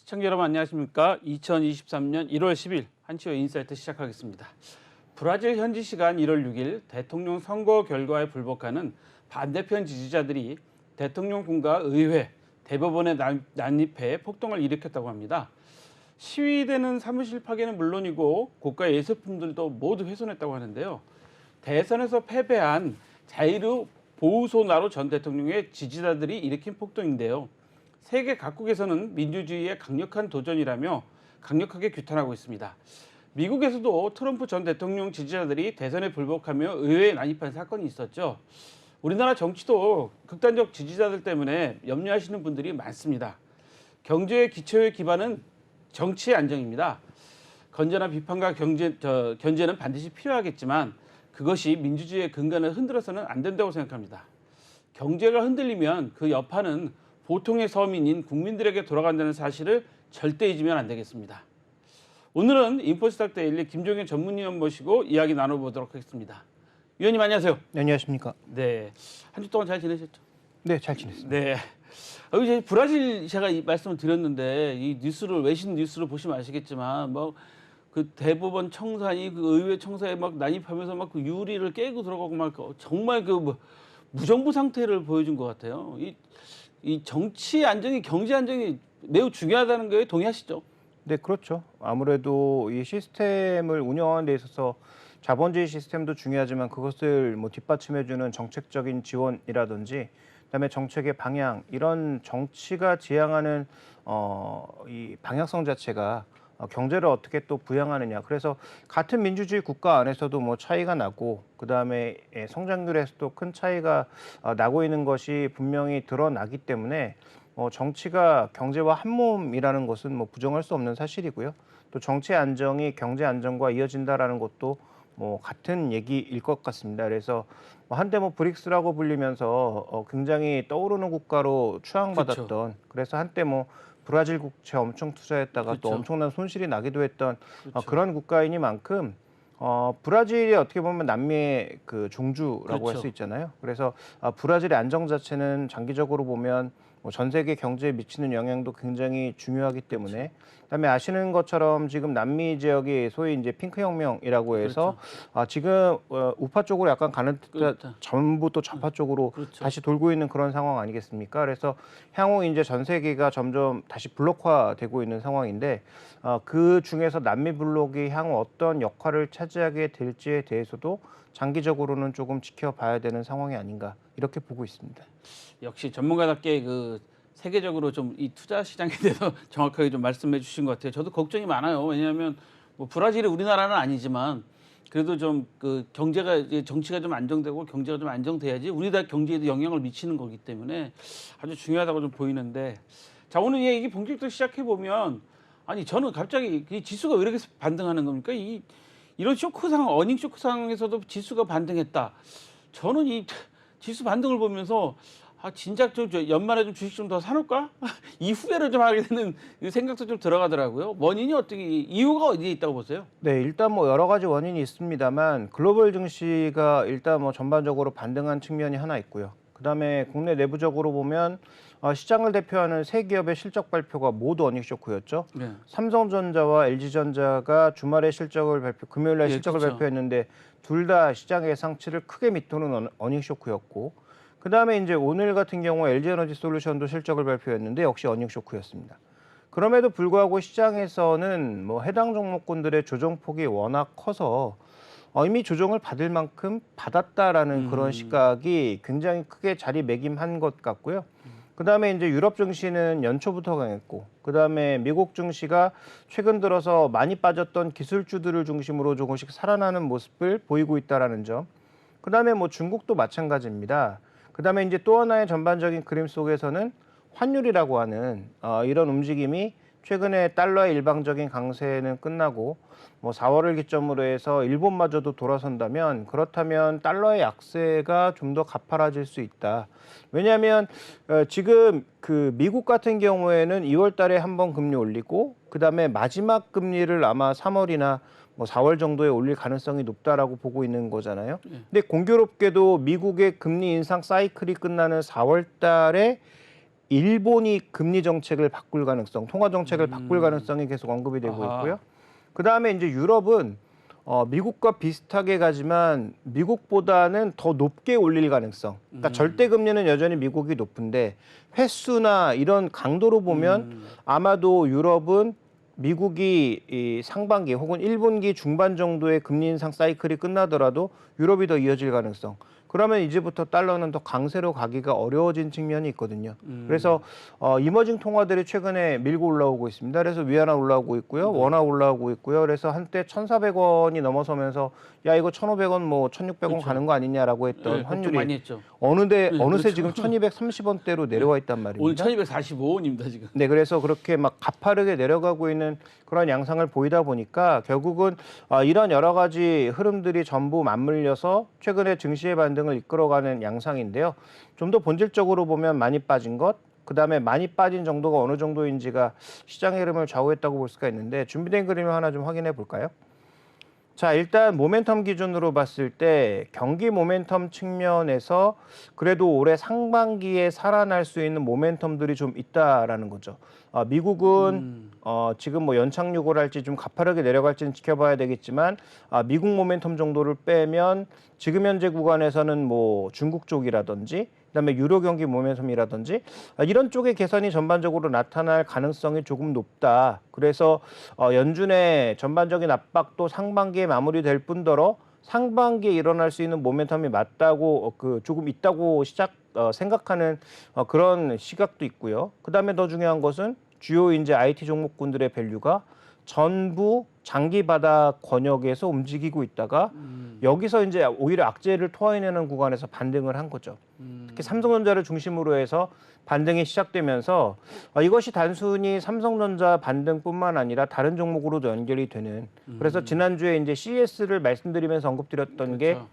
시청자 여러분 안녕하십니까? 2023년 1월 10일 한치의 인사이트 시작하겠습니다. 브라질 현지 시간 1월 6일 대통령 선거 결과에 불복하는 반대편 지지자들이 대통령궁과 의회, 대법원에 난입해 폭동을 일으켰다고 합니다. 시위대는 사무실 파괴는 물론이고 고가 예술품들도 모두 훼손했다고 하는데요. 대선에서 패배한 자이르 보우소나로 전 대통령의 지지자들이 일으킨 폭동인데요. 세계 각국에서는 민주주의의 강력한 도전이라며 강력하게 규탄하고 있습니다. 미국에서도 트럼프 전 대통령 지지자들이 대선에 불복하며 의회에 난입한 사건이 있었죠. 우리나라 정치도 극단적 지지자들 때문에 염려하시는 분들이 많습니다. 경제의 기초의 기반은 정치의 안정입니다. 건전한 비판과 견제는 반드시 필요하겠지만 그것이 민주주의의 근간을 흔들어서는 안 된다고 생각합니다. 경제가 흔들리면 그 여파는 보통의 서민인 국민들에게 돌아간다는 사실을 절대 잊으면 안 되겠습니다. 오늘은 인포스탁 데일리 김종현 전문위원 모시고 이야기 나눠보도록 하겠습니다. 위원님 안녕하세요. 네, 안녕하십니까. 네, 한 주 동안 잘 지내셨죠? 네, 잘 지냈습니다. 네. 이제 브라질 제가 이 말씀을 드렸는데 이 뉴스를 외신 뉴스를 보시면 아시겠지만 뭐 그 대법원 청산이 그 의회 청사에 막 난입하면서 막 그 유리를 깨고 들어가고 막 정말 그 뭐 무정부 상태를 보여준 것 같아요. 이 정치 안정이 경제 안정이 매우 중요하다는 거에 동의하시죠? 네, 그렇죠. 아무래도 이 시스템을 운영하는 데 있어서 자본주의 시스템도 중요하지만 그것을 뭐 뒷받침해주는 정책적인 지원이라든지 그다음에 정책의 방향 이런 정치가 지향하는 이 방향성 자체가 경제를 어떻게 또 부양하느냐. 그래서 같은 민주주의 국가 안에서도 뭐 차이가 나고 그다음에 성장률에서도 큰 차이가 나고 있는 것이 분명히 드러나기 때문에 정치가 경제와 한 몸이라는 것은 뭐 부정할 수 없는 사실이고요. 또 정치 안정이 경제 안정과 이어진다라는 것도 뭐 같은 얘기일 것 같습니다. 그래서 한때 뭐 브릭스라고 불리면서 굉장히 떠오르는 국가로 추앙받았던 그렇죠. 그래서 한때 뭐 브라질 국채 엄청 투자했다가 그렇죠. 또 엄청난 손실이 나기도 했던 그렇죠. 그런 국가이니만큼 브라질이 어떻게 보면 남미의 그 종주라고 할 그렇죠. 수 있잖아요. 그래서 브라질의 안정 자체는 장기적으로 보면 뭐 전 세계 경제에 미치는 영향도 굉장히 중요하기 때문에 그다음에 아시는 것처럼 지금 남미 지역이 소위 이제 핑크 혁명이라고 해서 지금 우파 쪽으로 약간 가는 그렇다. 전부 또 좌파 쪽으로 그렇죠. 다시 돌고 있는 그런 상황 아니겠습니까? 그래서 향후 이제 전 세계가 점점 다시 블록화되고 있는 상황인데 그 중에서 남미 블록이 향후 어떤 역할을 차지하게 될지에 대해서도 장기적으로는 조금 지켜봐야 되는 상황이 아닌가 이렇게 보고 있습니다. 역시 전문가답게 그 세계적으로 좀 이 투자 시장에 대해서 정확하게 좀 말씀해 주신 것 같아요. 저도 걱정이 많아요. 왜냐하면 뭐 브라질이 우리나라는 아니지만 그래도 좀 그 경제가 이제 정치가 좀 안정되고 경제가 좀 안정돼야지 우리나라 경제에도 영향을 미치는 거기 때문에 아주 중요하다고 좀 보이는데 자 오늘 얘기 본격적으로 시작해 보면 아니 저는 갑자기 이 지수가 왜 이렇게 반등하는 겁니까? 이런 쇼크 상황, 어닝 쇼크 상황에서도 지수가 반등했다. 저는 이 지수 반등을 보면서 진작 좀 연말에 좀 주식 좀 더 사놓을까? 이 후회를 좀 하게 되는 생각도 좀 들어가더라고요. 원인이 어떻게 이유가 어디에 있다고 보세요? 네, 일단 뭐 여러 가지 원인이 있습니다만 글로벌 증시가 일단 뭐 전반적으로 반등한 측면이 하나 있고요. 그다음에 국내 내부적으로 보면 시장을 대표하는 세 기업의 실적 발표가 모두 어닝 쇼크였죠. 네. 삼성전자와 LG전자가 주말에 금요일 날 예, 실적을 그렇죠. 발표했는데 둘 다 시장 예상치를 크게 밑도는 어닝 쇼크였고 그다음에 이제 오늘 같은 경우 LG에너지솔루션도 실적을 발표했는데 역시 어닝 쇼크였습니다. 그럼에도 불구하고 시장에서는 뭐 해당 종목군들의 조정폭이 워낙 커서 이미 조정을 받을 만큼 받았다라는 그런 시각이 굉장히 크게 자리매김한 것 같고요. 그다음에 이제 유럽 증시는 연초부터 강했고 그다음에 미국 증시가 최근 들어서 많이 빠졌던 기술주들을 중심으로 조금씩 살아나는 모습을 보이고 있다라는 점. 그다음에 뭐 중국도 마찬가지입니다. 그다음에 이제 또 하나의 전반적인 그림 속에서는 환율이라고 하는 이런 움직임이 최근에 달러의 일방적인 강세는 끝나고 뭐 4월을 기점으로 해서 일본마저도 돌아선다면 그렇다면 달러의 약세가 좀 더 가파라질 수 있다. 왜냐하면 지금 그 미국 같은 경우에는 2월 달에 한 번 금리 올리고 그다음에 마지막 금리를 아마 3월이나 뭐 4월 정도에 올릴 가능성이 높다라고 보고 있는 거잖아요. 근데 공교롭게도 미국의 금리 인상 사이클이 끝나는 4월 달에 일본이 금리 정책을 바꿀 가능성, 통화 정책을 바꿀 가능성이 계속 언급이 되고 아하. 있고요. 그 다음에 이제 유럽은 미국과 비슷하게 가지만 미국보다는 더 높게 올릴 가능성. 그러니까 절대 금리는 여전히 미국이 높은데 횟수나 이런 강도로 보면 아마도 유럽은 미국이 이 상반기 혹은 1분기 중반 정도의 금리 인상 사이클이 끝나더라도 유럽이 더 이어질 가능성. 그러면 이제부터 달러는 더 강세로 가기가 어려워진 측면이 있거든요. 그래서 이머징 통화들이 최근에 밀고 올라오고 있습니다. 그래서 위안화 올라오고 있고요. 원화 올라오고 있고요. 그래서 한때 1,400원이 넘어서면서 야 이거 1,500원 뭐 1,600원 그렇죠. 가는 거 아니냐라고 했던 네, 걱정 환율이 많이 했죠. 어느새 그렇죠. 지금 1,230원대로 내려와 있단 오늘 말입니다. 1245원입니다 지금. 네, 그래서 그렇게 막 가파르게 내려가고 있는 그런 양상을 보이다 보니까 결국은 이런 여러 가지 흐름들이 전부 맞물려서 최근에 증시의 반등을 이끌어가는 양상인데요. 좀 더 본질적으로 보면 많이 빠진 것, 그다음에 많이 빠진 정도가 어느 정도인지가 시장의 흐름을 좌우했다고 볼 수가 있는데 준비된 그림을 하나 좀 확인해 볼까요? 자, 일단 모멘텀 기준으로 봤을 때 경기 모멘텀 측면에서 그래도 올해 상반기에 살아날 수 있는 모멘텀들이 좀 있다라는 거죠. 미국은 지금 뭐 연착륙을 할지 좀 가파르게 내려갈지는 지켜봐야 되겠지만 미국 모멘텀 정도를 빼면 지금 현재 구간에서는 뭐 중국 쪽이라든지 그다음에 유로 경기 모멘텀이라든지 이런 쪽의 개선이 전반적으로 나타날 가능성이 조금 높다. 그래서 연준의 전반적인 압박도 상반기에 마무리될 뿐더러 상반기에 일어날 수 있는 모멘텀이 맞다고 조금 있다고 생각하는 그런 시각도 있고요. 그다음에 더 중요한 것은 주요 이제 IT 종목군들의 밸류가 전부 장기 바닥 권역에서 움직이고 있다가 여기서 이제 오히려 악재를 토해내는 구간에서 반등을 한 거죠. 특히 삼성전자를 중심으로 해서 반등이 시작되면서 이것이 단순히 삼성전자 반등뿐만 아니라 다른 종목으로도 연결이 되는. 그래서 지난주에 이제 CES를 말씀드리면서 언급드렸던 게 그렇죠.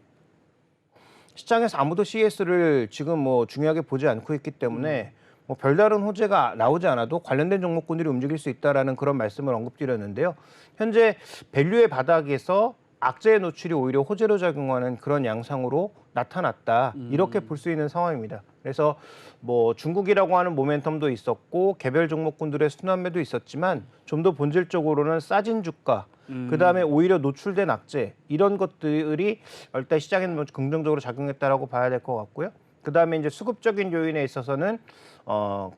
시장에서 아무도 CES를 지금 뭐 중요하게 보지 않고 있기 때문에 뭐 별다른 호재가 나오지 않아도 관련된 종목군들이 움직일 수 있다라는 그런 말씀을 언급드렸는데요. 현재 밸류의 바닥에서 악재의 노출이 오히려 호재로 작용하는 그런 양상으로 나타났다. 이렇게 볼 수 있는 상황입니다. 그래서 뭐 중국이라고 하는 모멘텀도 있었고 개별 종목군들의 순환매도 있었지만 좀 더 본질적으로는 싸진 주가, 그다음에 오히려 노출된 악재 이런 것들이 일단 시장에는 뭐 긍정적으로 작용했다라고 봐야 될 것 같고요. 그다음에 이제 수급적인 요인에 있어서는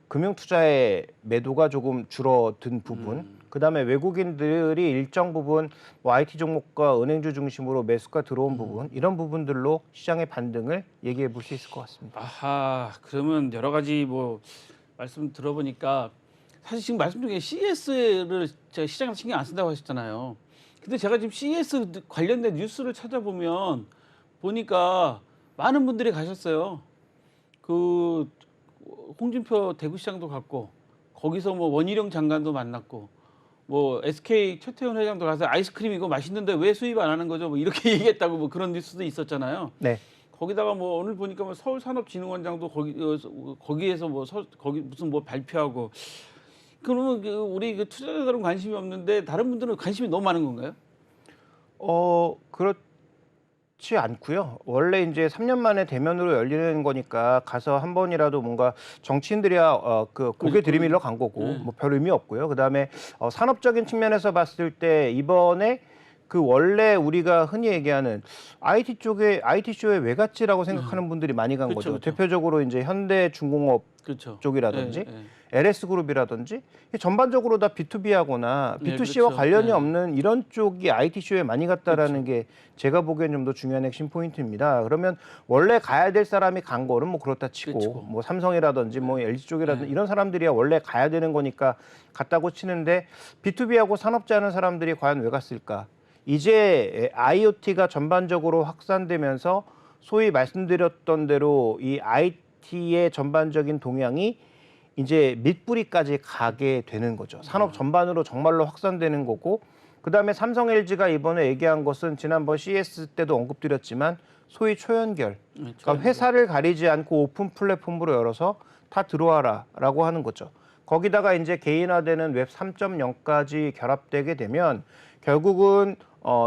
금융 투자의 매도가 조금 줄어든 부분, 그다음에 외국인들이 일정 부분 뭐 IT 종목과 은행주 중심으로 매수가 들어온 부분, 이런 부분들로 시장의 반등을 얘기해 볼 수 있을 것 같습니다. 아하, 그러면 여러 가지 뭐 말씀 들어보니까 사실 지금 말씀 중에 CES를 제가 시장에서 신경 안 쓴다고 하셨잖아요. 근데 제가 지금 CES 관련된 뉴스를 찾아보면 보니까 많은 분들이 가셨어요. 그 홍준표 대구시장도 갔고 거기서 뭐 원희룡 장관도 만났고 뭐 SK 최태원 회장도 가서 아이스크림 이거 맛있는데 왜 수입 안 하는 거죠? 뭐 이렇게 얘기했다고 뭐 그런 뉴스도 있었잖아요. 네. 거기다가 뭐 오늘 보니까 뭐 서울산업진흥원장도 거기에서 뭐 거기 무슨 뭐 발표하고 그러면 우리 투자자들은 관심이 없는데 다른 분들은 관심이 너무 많은 건가요? 그렇지 않고요. 원래 이제 3년 만에 대면으로 열리는 거니까 가서 한 번이라도 뭔가 정치인들이야 고개 들이밀러 간 거고 뭐 별 의미 없고요. 그다음에 산업적인 측면에서 봤을 때 이번에 원래 우리가 흔히 얘기하는 IT 쇼의 외갓집이라고 생각하는 분들이 많이 간 그렇죠, 거죠. 그렇죠. 대표적으로 이제 현대중공업 그렇죠. 쪽이라든지 예, 예. LS그룹이라든지 전반적으로 다 B2B하거나 네, B2C와 그렇죠. 관련이 네. 없는 이런 쪽이 IT쇼에 많이 갔다라는 게 제가 보기엔 좀 더 중요한 핵심 포인트입니다. 그러면 원래 가야 될 사람이 간 거는 뭐 그렇다 치고 그렇죠. 뭐 삼성이라든지 뭐 LG 쪽이라든지 이런 사람들이야 원래 가야 되는 거니까 갔다고 치는데 B2B하고 산업재 하는 사람들이 과연 왜 갔을까? 이제 IoT가 전반적으로 확산되면서 소위 말씀드렸던 대로 이 IT의 전반적인 동향이 이제 밑뿌리까지 가게 되는 거죠. 산업 전반으로 정말로 확산되는 거고, 그다음에 삼성 LG가 이번에 얘기한 것은 지난번 CES 때도 언급드렸지만 소위 초연결, 그러니까 회사를 가리지 않고 오픈 플랫폼으로 열어서 다 들어와라라고 하는 거죠. 거기다가 이제 개인화되는 웹 3.0까지 결합되게 되면 결국은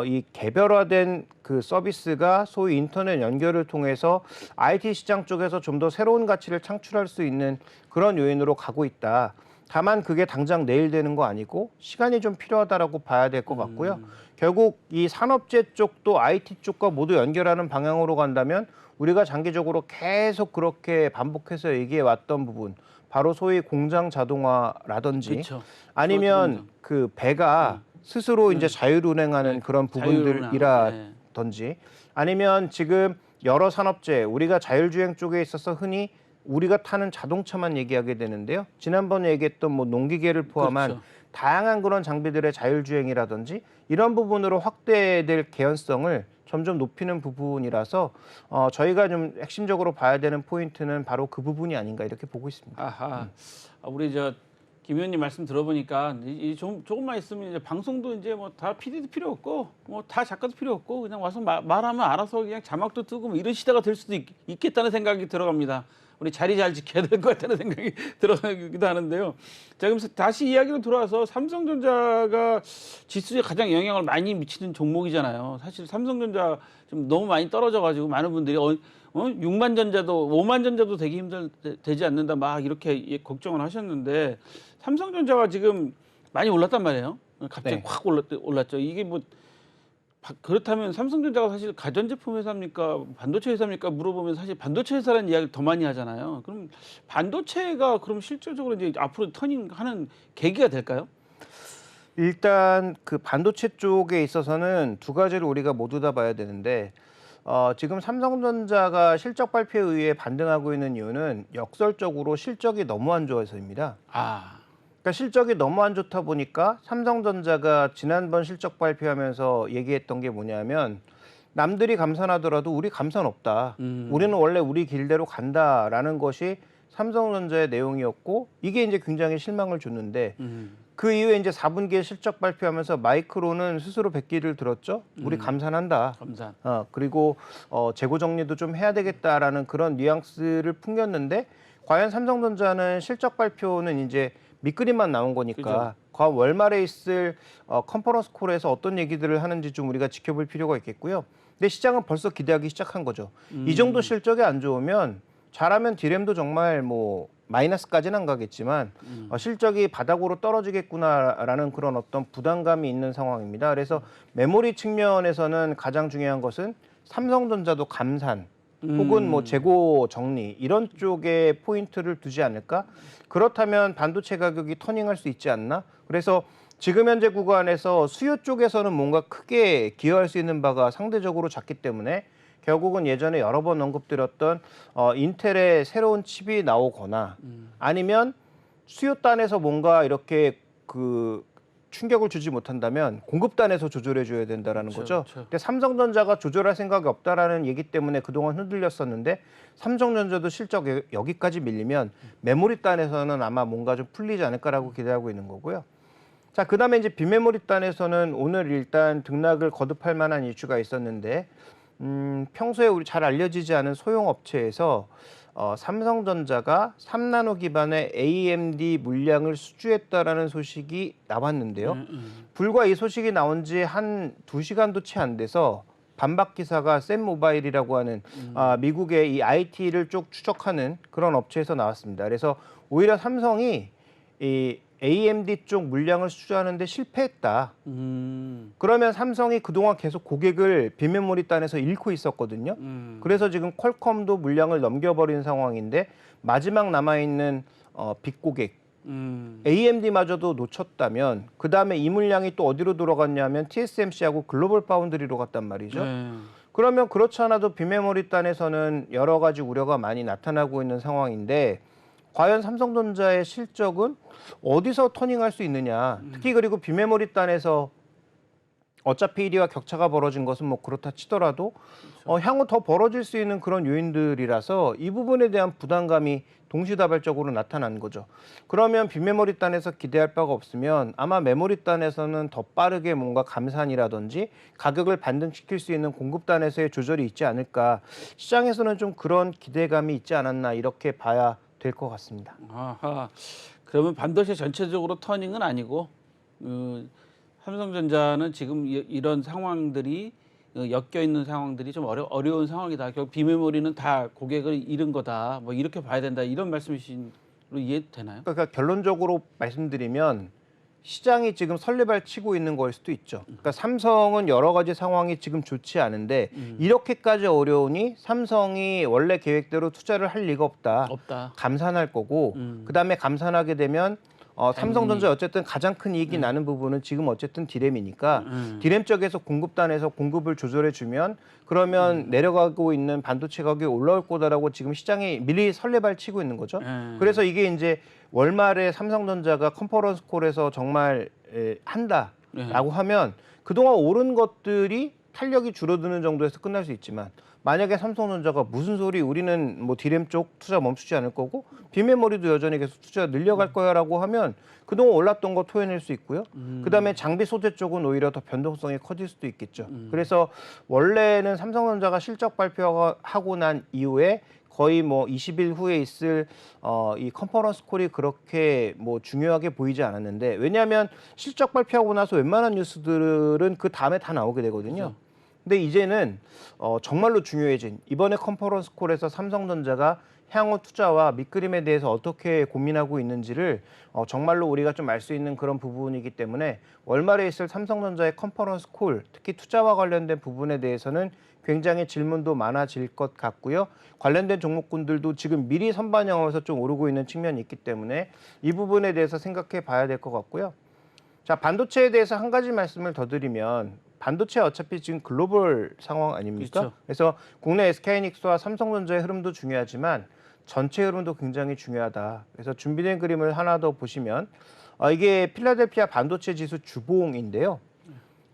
이 개별화된 그 서비스가 소위 인터넷 연결을 통해서 IT 시장 쪽에서 좀 더 새로운 가치를 창출할 수 있는 그런 요인으로 가고 있다. 다만 그게 당장 내일 되는 거 아니고 시간이 좀 필요하다라고 봐야 될 것 같고요. 결국 이 산업재 쪽도 IT 쪽과 모두 연결하는 방향으로 간다면 우리가 장기적으로 계속 그렇게 반복해서 얘기해 왔던 부분, 바로 소위 공장 자동화라든지 그쵸. 아니면 그 배가 스스로 이제 자율운행하는 네, 그런 자율운항. 부분들이라든지 아니면 지금 여러 산업재, 우리가 자율주행 쪽에 있어서 흔히 우리가 타는 자동차만 얘기하게 되는데요. 지난번에 얘기했던 뭐 농기계를 포함한 그렇죠. 다양한 그런 장비들의 자율주행이라든지 이런 부분으로 확대될 개연성을 점점 높이는 부분이라서 저희가 좀 핵심적으로 봐야 되는 포인트는 바로 그 부분이 아닌가 이렇게 보고 있습니다. 아하. 우리 김 의원님 말씀 들어보니까 조금만 있으면 이제 방송도 이제 뭐 다 PD도 필요 없고 뭐 다 작가도 필요 없고 그냥 와서 말하면 알아서 그냥 자막도 뜨고 뭐 이런 시대가 될 수도 있겠다는 생각이 들어갑니다. 우리 자리 잘 지켜야 될 것 같다는 생각이 들어가기도 하는데요. 자, 그럼 다시 이야기로 돌아와서 삼성전자가 지수에 가장 영향을 많이 미치는 종목이잖아요. 사실 삼성전자 좀 너무 많이 떨어져가지고 많은 분들이 6만 전자도 5만 전자도 되지 않는다 막 이렇게 걱정을 하셨는데 삼성전자가 지금 많이 올랐단 말이에요. 갑자기 네. 확 올랐죠. 이게 뭐 그렇다면 삼성전자가 사실 가전제품 회사입니까? 반도체 회사입니까? 물어보면 사실 반도체 회사라는 이야기를 더 많이 하잖아요. 그럼 반도체가 그럼 실질적으로 이제 앞으로 터닝하는 계기가 될까요? 일단 그 반도체 쪽에 있어서는 두 가지를 우리가 모두 다 봐야 되는데 지금 삼성전자가 실적 발표에 의해 반등하고 있는 이유는 역설적으로 실적이 너무 안 좋아서입니다. 그러니까 실적이 너무 안 좋다 보니까 삼성전자가 지난번 실적 발표하면서 얘기했던 게 뭐냐면 남들이 감산하더라도 우리 감산 없다. 우리는 원래 우리 길대로 간다라는 것이 삼성전자의 내용이었고 이게 이제 굉장히 실망을 줬는데 그 이후에 이제 4분기에 실적 발표하면서 마이크론은 스스로 백기를 들었죠. 우리 감산한다. 감산. 그리고 재고 정리도 좀 해야 되겠다라는 그런 뉘앙스를 풍겼는데 과연 삼성전자는 실적 발표는 이제 밑그림만 나온 거니까 그죠. 과연 월말에 있을 컨퍼런스 콜에서 어떤 얘기들을 하는지 좀 우리가 지켜볼 필요가 있겠고요. 근데 시장은 벌써 기대하기 시작한 거죠. 이 정도 실적이 안 좋으면 잘하면 디램도 정말 뭐 마이너스까지는 안 가겠지만 실적이 바닥으로 떨어지겠구나라는 그런 어떤 부담감이 있는 상황입니다. 그래서 메모리 측면에서는 가장 중요한 것은 삼성전자도 감산 혹은 뭐 재고 정리 이런 쪽에 포인트를 두지 않을까? 그렇다면 반도체 가격이 터닝할 수 있지 않나? 그래서 지금 현재 구간에서 수요 쪽에서는 뭔가 크게 기여할 수 있는 바가 상대적으로 작기 때문에 결국은 예전에 여러 번 언급드렸던 인텔의 새로운 칩이 나오거나 아니면 수요단에서 뭔가 이렇게 그 충격을 주지 못한다면 공급단에서 조절해 줘야 된다라는 거죠. 그렇죠. 근데 삼성전자가 조절할 생각이 없다라는 얘기 때문에 그동안 흔들렸었는데 삼성전자도 실적 여기까지 밀리면 메모리단에서는 아마 뭔가 좀 풀리지 않을까라고 기대하고 있는 거고요. 자, 그다음에 이제 비메모리단에서는 오늘 일단 등락을 거듭할 만한 이슈가 있었는데 평소에 우리 잘 알려지지 않은 소형 업체에서 삼성전자가 3나노 기반의 AMD 물량을 수주했다라는 소식이 나왔는데요. 불과 이 소식이 나온 지 한 2시간도 채 안 돼서 반박 기사가 샘모바일이라고 하는 미국의 이 IT를 쭉 추적하는 그런 업체에서 나왔습니다. 그래서 오히려 삼성이 이 AMD 쪽 물량을 수주하는데 실패했다. 그러면 삼성이 그동안 계속 고객을 비메모리단에서 잃고 있었거든요. 그래서 지금 퀄컴도 물량을 넘겨버린 상황인데 마지막 남아있는 빅고객 AMD마저도 놓쳤다면 그다음에 이 물량이 또 어디로 돌아갔냐면 TSMC하고 글로벌 파운드리로 갔단 말이죠. 그러면 그렇지 않아도 비메모리단에서는 여러 가지 우려가 많이 나타나고 있는 상황인데 과연 삼성전자의 실적은 어디서 터닝할 수 있느냐. 특히 그리고 비메모리단에서 어차피 1위와 격차가 벌어진 것은 뭐 그렇다 치더라도 향후 더 벌어질 수 있는 그런 요인들이라서 이 부분에 대한 부담감이 동시다발적으로 나타난 거죠. 그러면 비메모리단에서 기대할 바가 없으면 아마 메모리단에서는 더 빠르게 뭔가 감산이라든지 가격을 반등시킬 수 있는 공급단에서의 조절이 있지 않을까. 시장에서는 좀 그런 기대감이 있지 않았나 이렇게 봐야 될 것 같습니다. 아하. 그러면 반도체 전체적으로 터닝은 아니고 삼성전자는 지금 이런 상황들이 엮여 있는 상황들이 좀 어려운 상황이다. 결국 비메모리는 다 고객을 잃은 거다. 뭐 이렇게 봐야 된다. 이런 말씀이신 로 이해되나요? 그러니까 결론적으로 말씀드리면 시장이 지금 설레발 치고 있는 거일 수도 있죠. 그러니까 삼성은 여러 가지 상황이 지금 좋지 않은데 이렇게까지 어려우니 삼성이 원래 계획대로 투자를 할 리가 없다. 없다. 감산할 거고 그다음에 감산하게 되면 삼성전자 어쨌든 가장 큰 이익이 나는 부분은 지금 어쨌든 디램이니까 디램 쪽에서 공급단에서 공급을 조절해 주면 그러면 내려가고 있는 반도체 가격이 올라올 거다라고 지금 시장이 미리 설레발 치고 있는 거죠. 그래서 이게 이제 월말에 삼성전자가 컨퍼런스 콜에서 정말 한다라고 하면 그동안 오른 것들이 탄력이 줄어드는 정도에서 끝날 수 있지만 만약에 삼성전자가 무슨 소리 우리는 뭐 디램 쪽 투자 멈추지 않을 거고 빈메모리도 여전히 계속 투자 늘려갈 거야라고 하면 그동안 올랐던 거 토해낼 수 있고요. 그다음에 장비 소재 쪽은 오히려 더 변동성이 커질 수도 있겠죠. 그래서 원래는 삼성전자가 실적 발표하고 난 이후에 거의 뭐 20일 후에 있을 이 컨퍼런스 콜이 그렇게 뭐 중요하게 보이지 않았는데 왜냐하면 실적 발표하고 나서 웬만한 뉴스들은 그 다음에 다 나오게 되거든요. 그렇죠. 근데 이제는 정말로 중요해진 이번에 컨퍼런스 콜에서 삼성전자가 향후 투자와 밑그림에 대해서 어떻게 고민하고 있는지를 정말로 우리가 좀 알 수 있는 그런 부분이기 때문에 월말에 있을 삼성전자의 컨퍼런스 콜, 특히 투자와 관련된 부분에 대해서는 굉장히 질문도 많아질 것 같고요. 관련된 종목군들도 지금 미리 선반영하면서 좀 오르고 있는 측면이 있기 때문에 이 부분에 대해서 생각해 봐야 될 것 같고요. 자, 반도체에 대해서 한 가지 말씀을 더 드리면 반도체 어차피 지금 글로벌 상황 아닙니까? 그렇죠. 그래서 국내 SK하이닉스와 삼성전자의 흐름도 중요하지만 전체 흐름도 굉장히 중요하다. 그래서 준비된 그림을 하나 더 보시면 이게 필라델피아 반도체 지수 주봉인데요.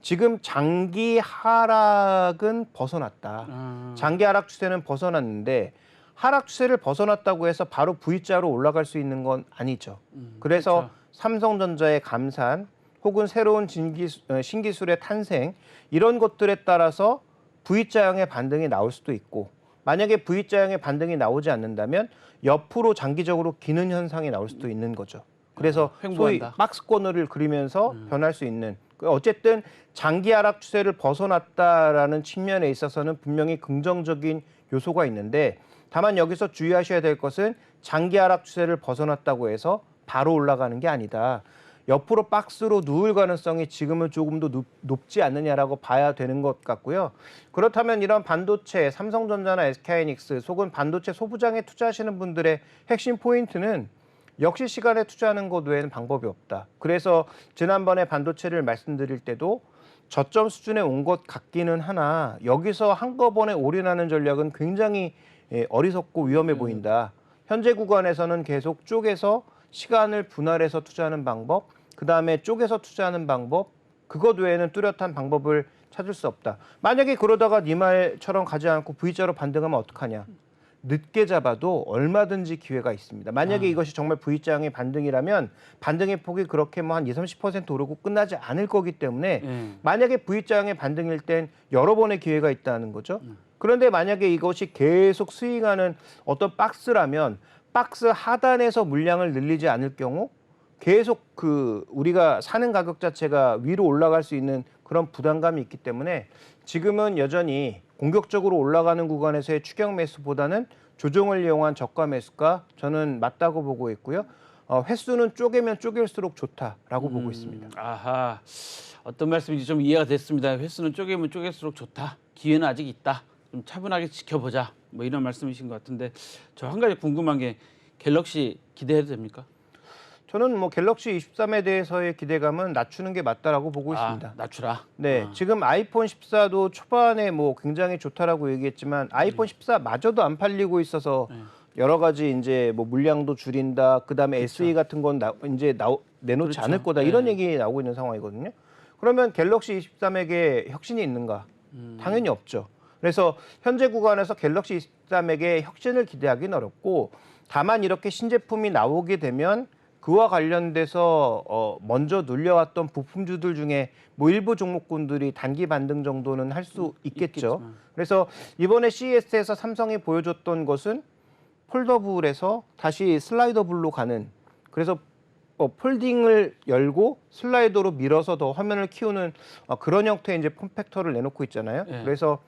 지금 장기 하락은 벗어났다. 장기 하락 추세는 벗어났는데 하락 추세를 벗어났다고 해서 바로 V자로 올라갈 수 있는 건 아니죠. 그래서 그렇죠. 삼성전자의 감산 혹은 새로운 신기술의 탄생 이런 것들에 따라서 V자형의 반등이 나올 수도 있고 만약에 V자형의 반등이 나오지 않는다면 옆으로 장기적으로 기는 현상이 나올 수도 있는 거죠. 그래서 소위 횡보한다. 박스권을 그리면서 변할 수 있는 어쨌든 장기 하락 추세를 벗어났다라는 측면에 있어서는 분명히 긍정적인 요소가 있는데 다만 여기서 주의하셔야 될 것은 장기 하락 추세를 벗어났다고 해서 바로 올라가는 게 아니다. 옆으로 박스로 누울 가능성이 지금은 조금 더 높지 않느냐라고 봐야 되는 것 같고요. 그렇다면 이런 반도체, 삼성전자나 SK하이닉스 혹은 반도체 소부장에 투자하시는 분들의 핵심 포인트는 역시 시간에 투자하는 것 외에는 방법이 없다. 그래서 지난번에 반도체를 말씀드릴 때도 저점 수준에 온 것 같기는 하나 여기서 한꺼번에 올인하는 전략은 굉장히 어리석고 위험해 보인다. 현재 구간에서는 계속 쪼개서 시간을 분할해서 투자하는 방법, 그다음에 쪼개서 투자하는 방법, 그것 외에는 뚜렷한 방법을 찾을 수 없다. 만약에 그러다가 네 말처럼 가지 않고 V자로 반등하면 어떡하냐. 늦게 잡아도 얼마든지 기회가 있습니다. 만약에 이것이 정말 V자형의 반등이라면 반등의 폭이 그렇게 뭐 한 20-30% 오르고 끝나지 않을 거기 때문에 만약에 V자형의 반등일 땐 여러 번의 기회가 있다는 거죠. 그런데 만약에 이것이 계속 스윙하는 어떤 박스라면 박스 하단에서 물량을 늘리지 않을 경우 계속 우리가 사는 가격 자체가 위로 올라갈 수 있는 그런 부담감이 있기 때문에 지금은 여전히 공격적으로 올라가는 구간에서의 추격 매수보다는 조정을 이용한 저가 매수가 저는 맞다고 보고 있고요. 횟수는 쪼개면 쪼갤수록 좋다라고 보고 있습니다. 아하, 어떤 말씀인지 좀 이해가 됐습니다. 횟수는 쪼개면 쪼갤수록 좋다. 기회는 아직 있다. 좀 차분하게 지켜보자. 뭐 이런 말씀이신 것 같은데 저 한 가지 궁금한 게 갤럭시 기대해도 됩니까? 저는 뭐 갤럭시 23에 대해서의 기대감은 낮추는 게 맞다라고 보고 있습니다. 낮추라. 네, 지금 아이폰 14도 초반에 뭐 굉장히 좋다라고 얘기했지만 아이폰 14마저도 안 팔리고 있어서 여러 가지 이제 뭐 물량도 줄인다. 그다음에 SE 같은 건 내놓지 그렇죠. 않을 거다. 이런 얘기 나오고 있는 상황이거든요. 그러면 갤럭시 23에게 혁신이 있는가? 당연히 없죠. 그래서 현재 구간에서 갤럭시 23에게 혁신을 기대하기는 어렵고 다만 이렇게 신제품이 나오게 되면 그와 관련돼서 먼저 눌려왔던 부품주들 중에 뭐 일부 종목군들이 단기 반등 정도는 할 수 있겠죠. 그래서 이번에 CES에서 삼성이 보여줬던 것은 폴더블에서 다시 슬라이더블로 가는 그래서 폴딩을 열고 슬라이더로 밀어서 더 화면을 키우는 그런 형태의 이제 폼팩터를 내놓고 있잖아요. 예. 그래서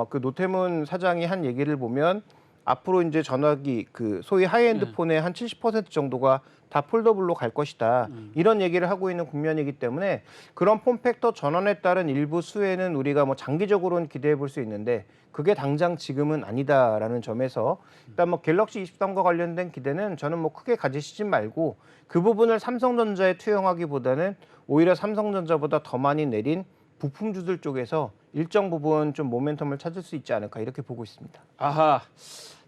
그 노태문 사장이 한 얘기를 보면 앞으로 이제 전화기 그 소위 하이엔드 폰의 한 70% 정도가 다 폴더블로 갈 것이다. 이런 얘기를 하고 있는 국면이기 때문에 그런 폼팩터 전환에 따른 일부 수혜는 우리가 뭐 장기적으로는 기대해 볼 수 있는데 그게 당장 지금은 아니다라는 점에서 일단 뭐 갤럭시 23과 관련된 기대는 저는 뭐 크게 가지시지 말고 그 부분을 삼성전자에 투영하기보다는 오히려 삼성전자보다 더 많이 내린 부품주들 쪽에서 일정 부분 좀 모멘텀을 찾을 수 있지 않을까 이렇게 보고 있습니다. 아하.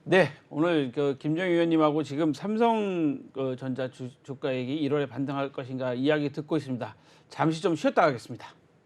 네, 오늘 그 김정희 의원님하고 지금 삼성전자 주가 얘기 1월에 반등할 것인가 이야기 듣고 있습니다. 잠시 좀 쉬었다 가겠습니다.